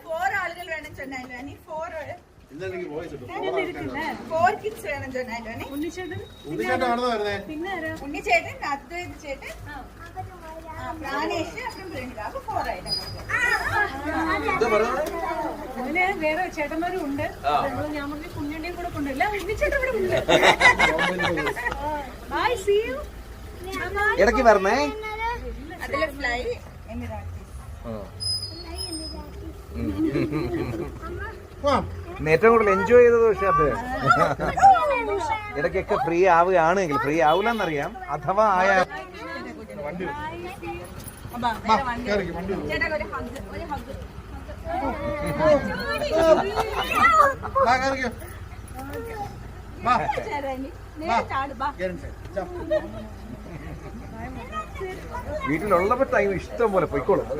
Four ആളുകൾ വേണം ചൊന്നാലോ അനി for kids വേണം ചൊന്നാലോ ഉണ്ണിച്ചേട്ടൻ അദ്വൈത് ചേട്ടൻ പ്രാണേഷ് അപ്പം പ്രിയങ്ക അപ്പൊ 4 ആയിട്ട് അങ്ങനെ വേറെ ചേട്ടന്മാരും ഉണ്ട്. ഞാൻ പറഞ്ഞ കുഞ്ഞിന്റെയും കൂടെ കൊണ്ടില്ല. ഉണ്ണിച്ചേട്ടൻ ഇവിടെ ഉണ്ട്. Bye, see you. ഇടയ്ക്ക് വരണേ. അതിലെ ഫ്ലൈ എമിറാറ്റീസ് ഏറ്റവും കൂടുതൽ എൻജോയ് ചെയ്തത് പക്ഷെ അത് ഇടയ്ക്കൊക്കെ ഫ്രീ ആവുകയാണെങ്കിൽ ഫ്രീ ആവൂലെന്നറിയാം. അഥവാ ആയ വീട്ടിലുള്ളപ്പോ ടൈം ഇഷ്ടം പോലെ പൊയ്ക്കോളും.